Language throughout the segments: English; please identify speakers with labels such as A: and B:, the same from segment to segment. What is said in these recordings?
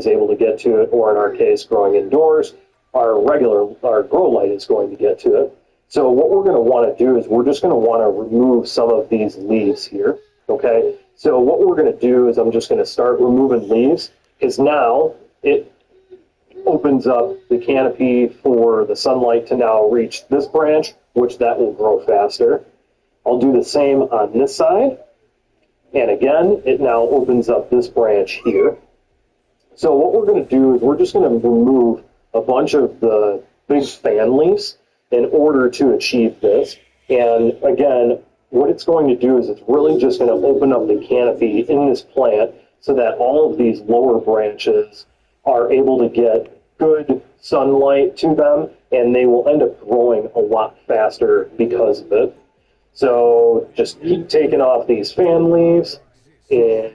A: is able to get to it, or in our case, growing indoors, our grow light is going to get to it. So what we're going to want to do is we're just going to want to remove some of these leaves here, okay? So what we're going to do is I'm just going to start removing leaves, because now it opens up the canopy for the sunlight to now reach this branch, which that will grow faster. I'll do the same on this side, and again, it now opens up this branch here. So what we're going to do is we're just going to remove a bunch of the big fan leaves in order to achieve this. And again, what it's going to do is it's really just going to open up the canopy in this plant so that all of these lower branches are able to get good sunlight to them, and they will end up growing a lot faster because of it. So just keep taking off these fan leaves, and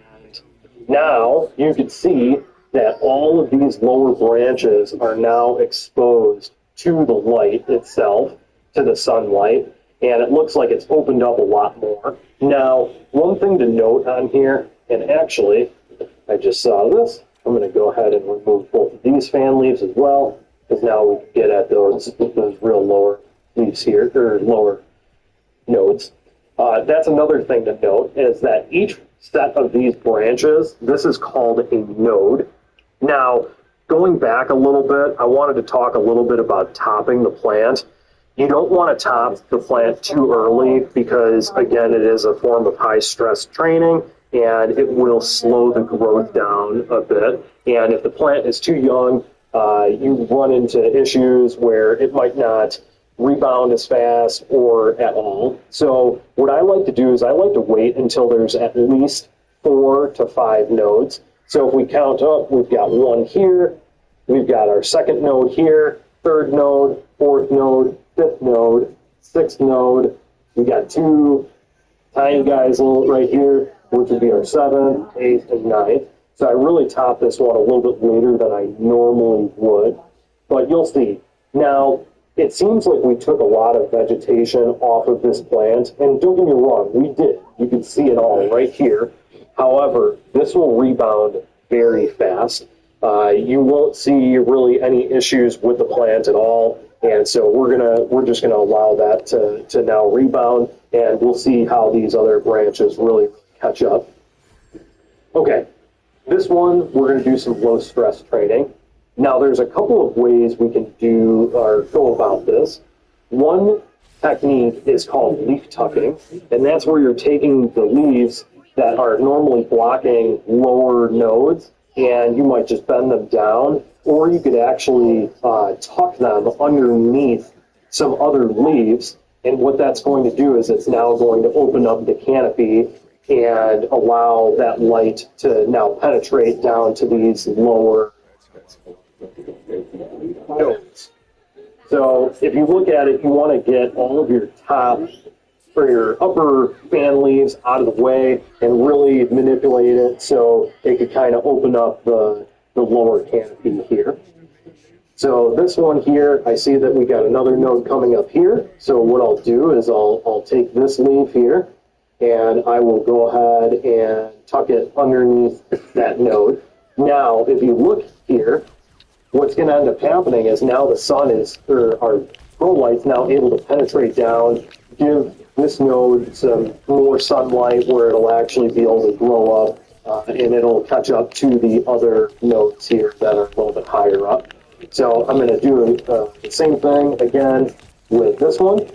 A: now you can see that all of these lower branches are now exposed to the light itself, to the sunlight, and it looks like it's opened up a lot more. Now, one thing to note on here, and actually, I just saw this, I'm going to go ahead and remove both of these fan leaves as well, because now we can get at those real lower leaves here, or lower nodes. That's another thing to note, is that each set of these branches, this is called a node. Now, going back a little bit, I wanted to talk a little bit about topping the plant. You don't want to top the plant too early because, again, it is a form of high-stress training, and it will slow the growth down a bit. And if the plant is too young, you run into issues where it might not rebound as fast or at all. So what I like to do is I like to wait until there's at least 4 to 5 nodes. So if we count up, we've got 1 here, we've got our 2nd node here, 3rd node, 4th node, 5th node, 6th node. We got 2 tiny guys right here, which would be our 7th, 8th, and 9th. So I really top this one a little bit later than I normally would, but you'll see. Now, it seems like we took a lot of vegetation off of this plant, and don't get me wrong, we did. You can see it all right here. However, this will rebound very fast. You won't see really any issues with the plant at all, and so we're just gonna allow that to now rebound, and we'll see how these other branches really catch up. Okay, this one we're gonna do some low stress training. Now, there's a couple of ways we can do or go about this. One technique is called leaf tucking, and that's where you're taking the leaves that are normally blocking lower nodes, and you might just bend them down, or you could actually tuck them underneath some other leaves, and what that's going to do is it's now going to open up the canopy and allow that light to now penetrate down to these lower nodes. So if you look at it, you want to get all of your top or your upper fan leaves out of the way and really manipulate it so it could kind of open up the lower canopy here. So this one here, I see that we got another node coming up here. So what I'll do is I'll take this leaf here and I will go ahead and tuck it underneath that node. Now, if you look here, what's going to end up happening is now the sun is, or our grow light's now able to penetrate down, give this node some more sunlight where it'll actually be able to grow up, and it'll catch up to the other nodes here that are a little bit higher up. So I'm going to do the same thing again with this one.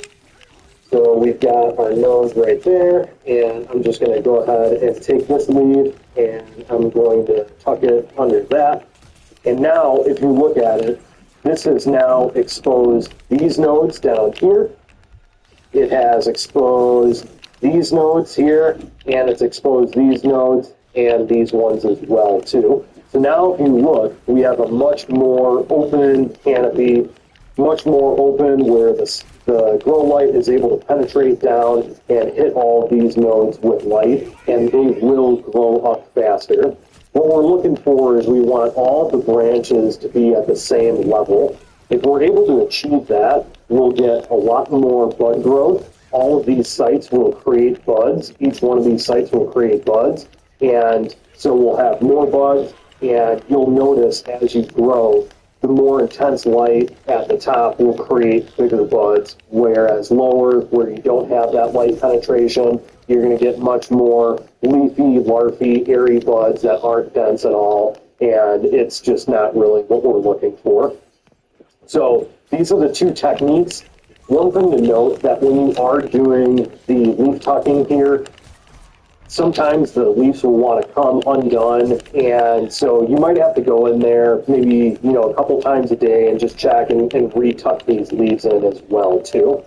A: So we've got our node right there, and I'm just going to go ahead and take this lead, and I'm going to tuck it under that. And now, if you look at it, this has now exposed these nodes down here. It has exposed these nodes here, and it's exposed these nodes and these ones as well, too. So now, if you look, we have a much more open canopy, much more open where the grow light is able to penetrate down and hit all these nodes with light, and they will grow up faster. What we're looking for is we want all the branches to be at the same level. If we're able to achieve that, we'll get a lot more bud growth. All of these sites will create buds. Each one of these sites will create buds. And so we'll have more buds, and you'll notice as you grow, the more intense light at the top will create bigger buds, whereas lower, where you don't have that light penetration, you're going to get much more leafy, larvae, airy buds that aren't dense at all, and it's just not really what we're looking for. So these are the two techniques. One thing to note that when you are doing the leaf tucking here, sometimes the leaves will want to come undone, and so you might have to go in there maybe a couple times a day and just check and retuck these leaves in as well too.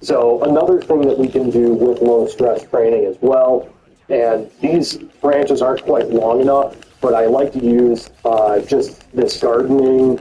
A: So another thing that we can do with low stress training as well, and these branches aren't quite long enough, but I like to use just this gardening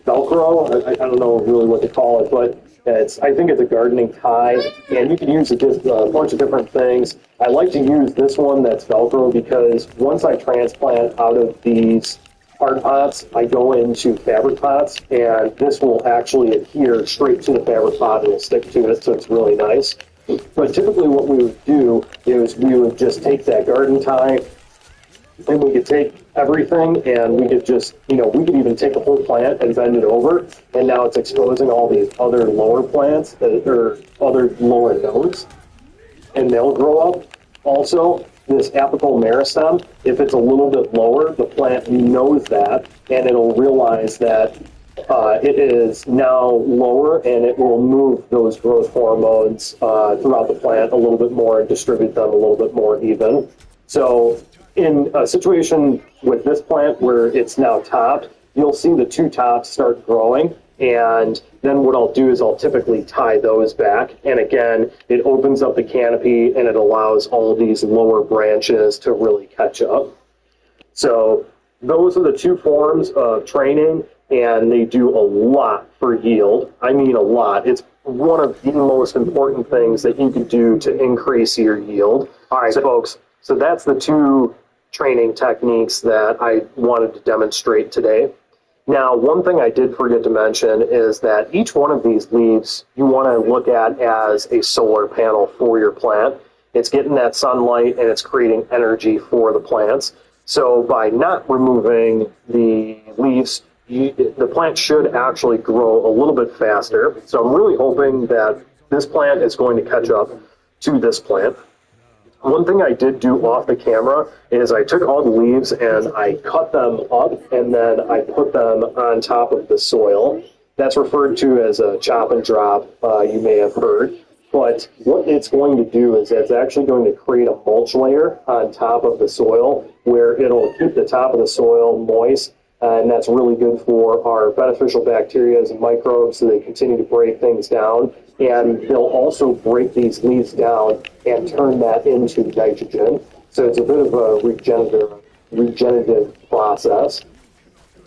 A: Velcro. I don't know really what to call it, but I think it's a gardening tie, and you can use it with a bunch of different things. I like to use this one that's Velcro because once I transplant out of these hard pots, I go into fabric pots, and this will actually adhere straight to the fabric pot and will stick to it, so it's really nice. But typically what we would do is we would just take that garden tie, and we could take everything, and we could just, we could even take a whole plant and bend it over, and now it's exposing all these other lower plants, or other lower nodes, and they'll grow up. Also, this apical meristem, if it's a little bit lower, the plant knows that, and it'll realize that it is now lower, and it will move those growth hormones throughout the plant a little bit more and distribute them a little bit more even. So in a situation with this plant where it's now topped, you'll see the two tops start growing, and then what I'll do is I'll typically tie those back, and again, it opens up the canopy and it allows all these lower branches to really catch up. So those are the two forms of training, and they do a lot for yield. I mean a lot. It's one of the most important things that you can do to increase your yield. All right, folks, so that's the two training techniques that I wanted to demonstrate today. Now, one thing I did forget to mention is that each one of these leaves you want to look at as a solar panel for your plant. It's getting that sunlight and it's creating energy for the plants. So by not removing the leaves, the plant should actually grow a little bit faster. So I'm really hoping that this plant is going to catch up to this plant. One thing I did do off the camera is I took all the leaves and I cut them up, and then I put them on top of the soil. That's referred to as a chop and drop, you may have heard. But what it's going to do is it's actually going to create a mulch layer on top of the soil where it'll keep the top of the soil moist, and that's really good for our beneficial bacteria and microbes so they continue to break things down. And they'll also break these leaves down and turn that into nitrogen. So it's a bit of a regenerative process.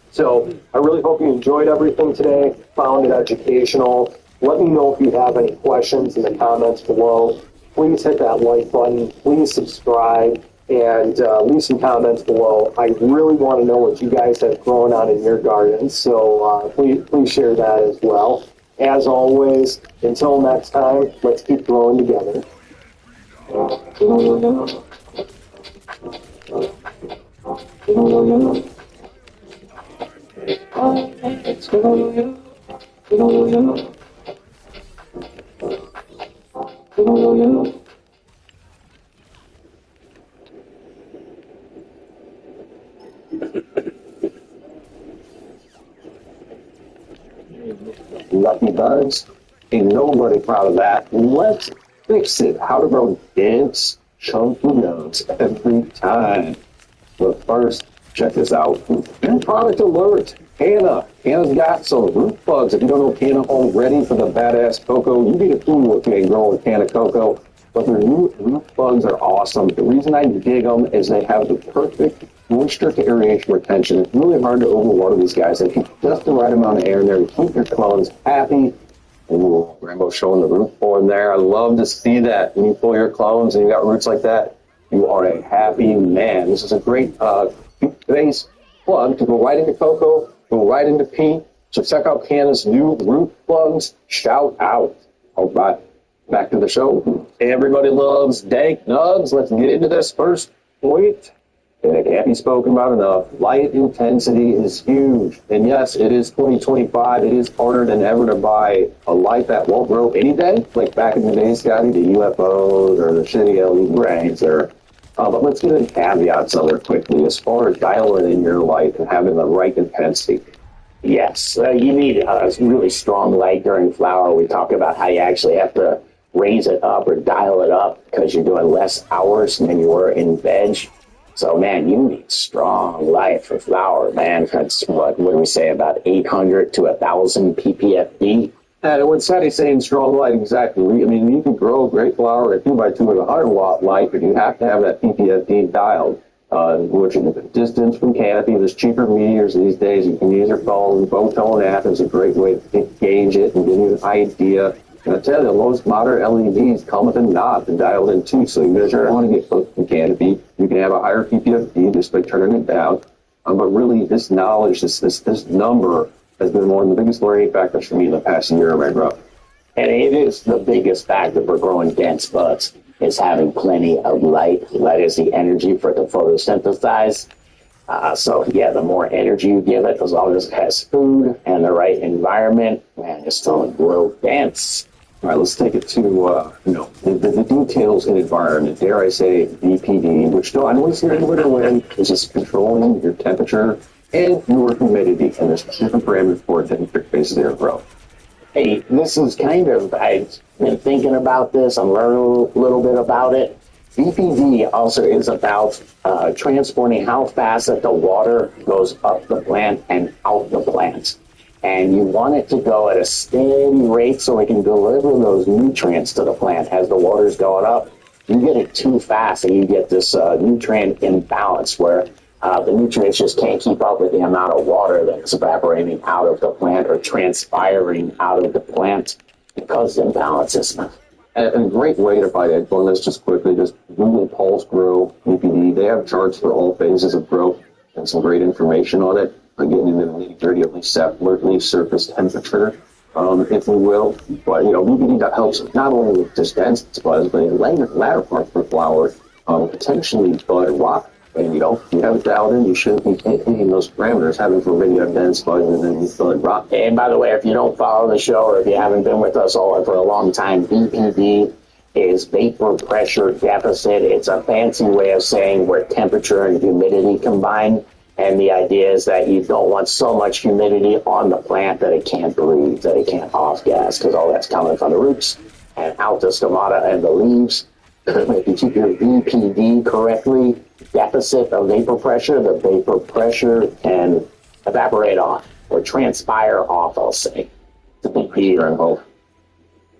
A: So I really hope you enjoyed everything today, found it educational. Let me know if you have any questions in the comments below. Please hit that like button. Please subscribe, and leave some comments below. I really want to know what you guys have grown on in your gardens, so please share that as well. As always, until next time, let's keep growing together.
B: Lucky bugs? Ain't nobody proud of that. Let's fix it. How to grow dense, chunky nodes every time. But first, check this out. New product alert. Hannah. Hannah's got some root bugs. If you don't know Hannah already for the badass cocoa, you'd be a fool if you ain't growing a can of cocoa. But their new root bugs are awesome. The reason I dig them is they have the perfect moisture to aeration retention. It's really hard to overwater these guys. They keep just the right amount of air in there to keep your clones happy. Ooh, Rainbow's showing the root form there. I love to see that. When you pull your clones and you got roots like that, you are a happy man. This is a great base plug to go right into cocoa, go right into pea. So check out Hannah's new root plugs. Shout out. All right, back to the show. Everybody loves dank nugs. Let's get into this first point. And it can't be spoken about enough. Light intensity is huge. And yes, it is 2025. It is harder than ever to buy a light that won't grow any day. Like back in the day, Scotty, the UFOs or the shitty LED brains. But let's get into caveats on it quickly. As far as dialing in your light and having the right intensity.
C: Yes, you need a really strong light during flower. We talk about how you actually have to raise it up or dial it up because you're doing less hours than you were in veg. So, man, you need strong light for flower, man. That's what do we say, about 800 to 1,000 ppfd?
B: And what Sadie's saying, strong light, exactly. I mean, you can grow a great flower at 2x2 with a 100-watt light, but you have to have that ppfd dialed, which is the distance from canopy. There's cheaper meters these days. You can use your phone. Photon app is a great way to gauge it and give you an idea. And I tell you, most modern LEDs come with a knob to dial in too, so you just want to get close to the canopy. You can have a higher ppfd just by turning it down. But really, this knowledge, this number, has been one of the biggest learning factors for me in the past year, my bro.
C: And it is the biggest factor for growing dense buds, is having plenty of light. Light is the energy for it to photosynthesize. So, yeah, the more energy you give it, as long as it has food and the right environment, man, it's going to grow dense.
B: All right, let's take it to, the details in environment. Dare I say BPD, which I know it's here in winter wind, is just controlling your temperature and your humidity. And there's different parameters for it that faces air growth.
C: Hey, this is I've been thinking about this. I'm learning a little bit about it. BPD also is about transporting how fast that the water goes up the plant and out the plant. And you want it to go at a steady rate so it can deliver those nutrients to the plant as the water's going up. You get it too fast and you get this nutrient imbalance where the nutrients just can't keep up with the amount of water that's evaporating out of the plant or transpiring out of the plant because of imbalances.
B: And a great way to find it, well, let's just quickly just Google Pulse Grow BPD. They have charts for all phases of growth and some great information on it. Getting into the nitty-gritty of leaf surface temperature, if we will. But, BPD helps not only with just dense buds, but in latter parts for flowers, potentially bud rot. And, if you have it dialed in, you shouldn't be hitting those parameters, having for when you have dense buds and then bud rot.
C: And by the way, if you don't follow the show or if you haven't been with us all for a long time, BPD is vapor pressure deficit. It's a fancy way of saying where temperature and humidity combine. And the idea is that you don't want so much humidity on the plant that it can't breathe, that it can't off-gas, because all that's coming from the roots and out the stomata and the leaves. If you keep your BPD correctly, deficit of vapor pressure, the vapor pressure can evaporate off or transpire off, I'll say.
B: To be clear and hope.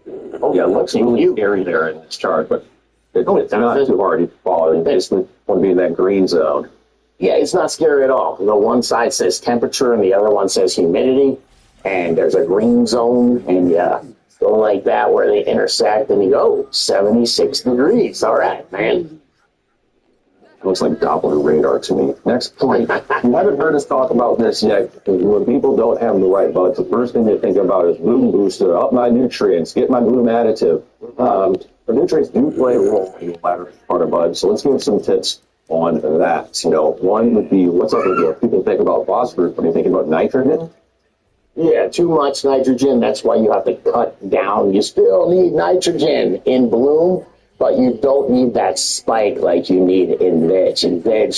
B: Yeah, it looks really scary there in this chart, but it's not too hard to follow. You basically want to be in that green zone.
C: Yeah, it's not scary at all. The one side says temperature and the other one says humidity, and there's a green zone, and go like that where they intersect, and you go 76 degrees. All right, man.
B: It looks like Doppler radar to me. Next point. You haven't heard us talk about this yet. When people don't have the right buds, the first thing they think about is bloom booster, up my nutrients, get my bloom additive. The nutrients do play a role in the latter part of buds, so let's give some tips on that. One would be, what's up with you? People think about phosphorus, but are you thinking about nitrogen?
C: Yeah, too much nitrogen. That's why you have to cut down. You still need nitrogen in bloom, but you don't need that spike like you need in veg. In veg,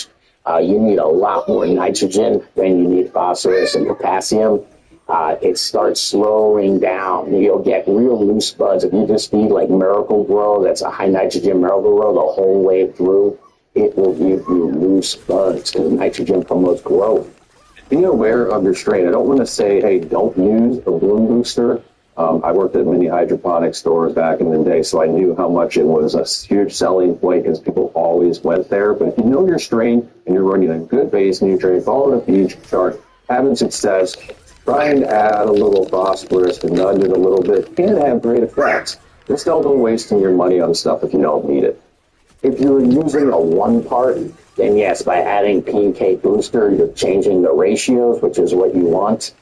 C: you need a lot more nitrogen than you need phosphorus and potassium. It starts slowing down. You'll get real loose buds. If you just feed like Miracle Grow, that's a high nitrogen Miracle Grow the whole way through, it will give you loose buds because nitrogen promotes growth.
B: Be aware of your strain. I don't want to say, hey, don't use a bloom booster. I worked at many hydroponic stores back in the day, so I knew how much it was a huge selling point because people always went there. But if you know your strain and you're running a good base nutrient, follow the feed chart, having success, try and add a little phosphorus to nudge it a little bit, can have great effects. Just don't go wasting your money on stuff if you don't need it.
C: If you're using a one part, then yes, by adding P&K booster, you're changing the ratios, which is what you want.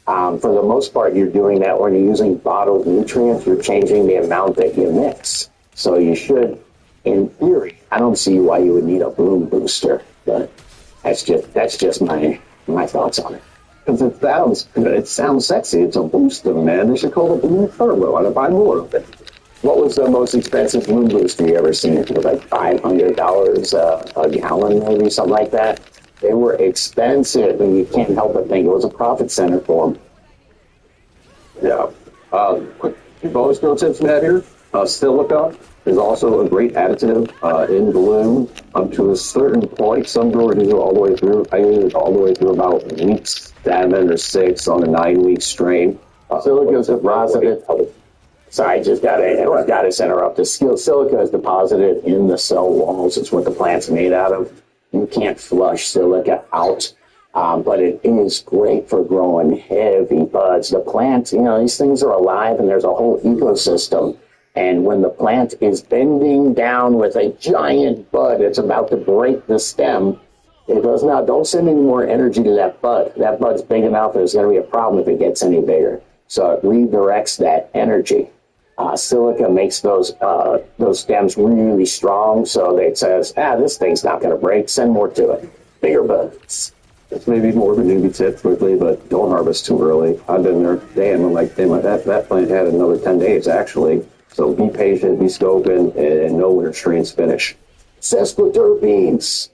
C: For the most part, you're doing that when you're using bottled nutrients, you're changing the amount that you mix. So you should, in theory, I don't see why you would need a bloom booster. But that's just my thoughts on it.
B: Because it sounds good. It sounds sexy. It's a booster, man. They should call it Blue Turbo. I'd buy more of it.
C: What was the most expensive moon booster you ever seen? It was like $500 a gallon, maybe something like that. They were expensive, and you can't help but think it was a profit center for them.
B: Yeah. Quick bonus pro tips from that here. Silica is also a great additive in balloon up to a certain point. Some growers use it all the way through. I use it all the way through about week 7 or 6 on a 9-week strain.
C: Silica is deposited. Sorry, I just got to interrupt. The silica is deposited in the cell walls. It's what the plant's made out of. You can't flush silica out. But it is great for growing heavy buds. The plant, these things are alive and there's a whole ecosystem. And when the plant is bending down with a giant bud, it's about to break the stem. It goes, now don't send any more energy to that bud. That bud's big enough, there's going to be a problem if it gets any bigger. So it redirects that energy. Silica makes those stems really strong. So it says, this thing's not going to break. Send more to it. Bigger buds.
B: It's maybe more of a newbie tip quickly, but don't harvest too early. I've been there. Damn, that plant had another 10 days actually. So be patient, be scoping, and know when your strains finish.
C: Sesquiterpenes.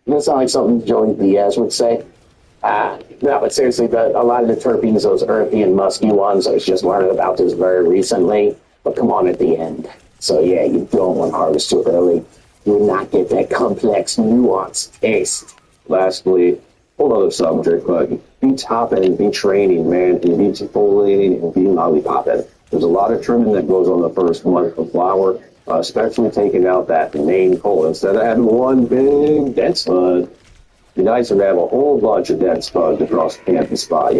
C: That sounds like something Joey Diaz would say. No, but seriously, a lot of the terpenes, those earthy and musky ones, I was just learning about this very recently, but come on at the end. So yeah, you don't want to harvest too early. You will not get that complex, nuanced taste.
B: Lastly, whole other subject, but be topping, be training, man, and be defoliating and be lollipopping. There's a lot of trimming that goes on the first month of flower, especially taking out that main pole. Instead of having one big dense bud, be nicer to have a whole bunch of dense buds across the canopy spot.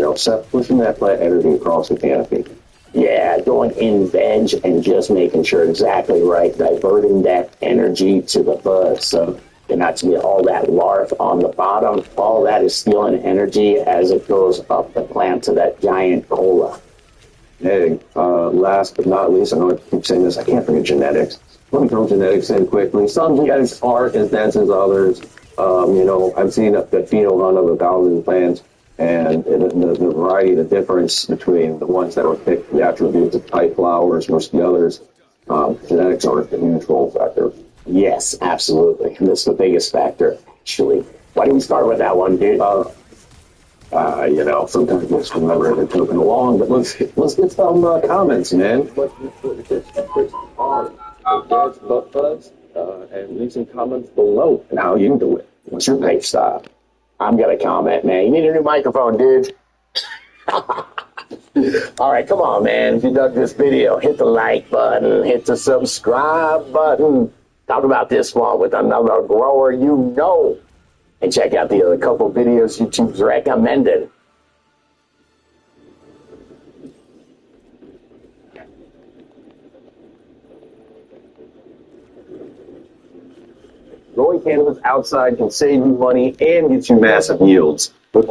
B: Pushing that plant energy across the canopy.
C: Yeah, going in veg and just making sure exactly right, diverting that energy to the bud. So you're not to get all that larf on the bottom. All that is stealing energy as it goes up the plant to that giant cola.
B: Hey, last but not least, I know I keep saying this, I can't forget genetics. Let me throw genetics in quickly. Some genetics aren't as dense as others. I've seen the pheno run of 1,000 plants, and the variety, the difference between the ones that were picked, the attributes of type flowers versus the others, genetics are a huge role factor.
C: Yes, absolutely. And that's the biggest factor, actually. Why don't we start with that one, dude?
B: Sometimes I just remember it and token along, but let's get some comments, man. And leave some comments below. Now you can do it.
C: What's your page style? I'm going to comment, man. You need a new microphone, dude. All right, come on, man. If you dug this video, hit the like button, hit the subscribe button. Talk about this one with another grower you know. And check out the other couple videos YouTube's recommended.
B: Growing cannabis outside can save you money and get you massive yields. With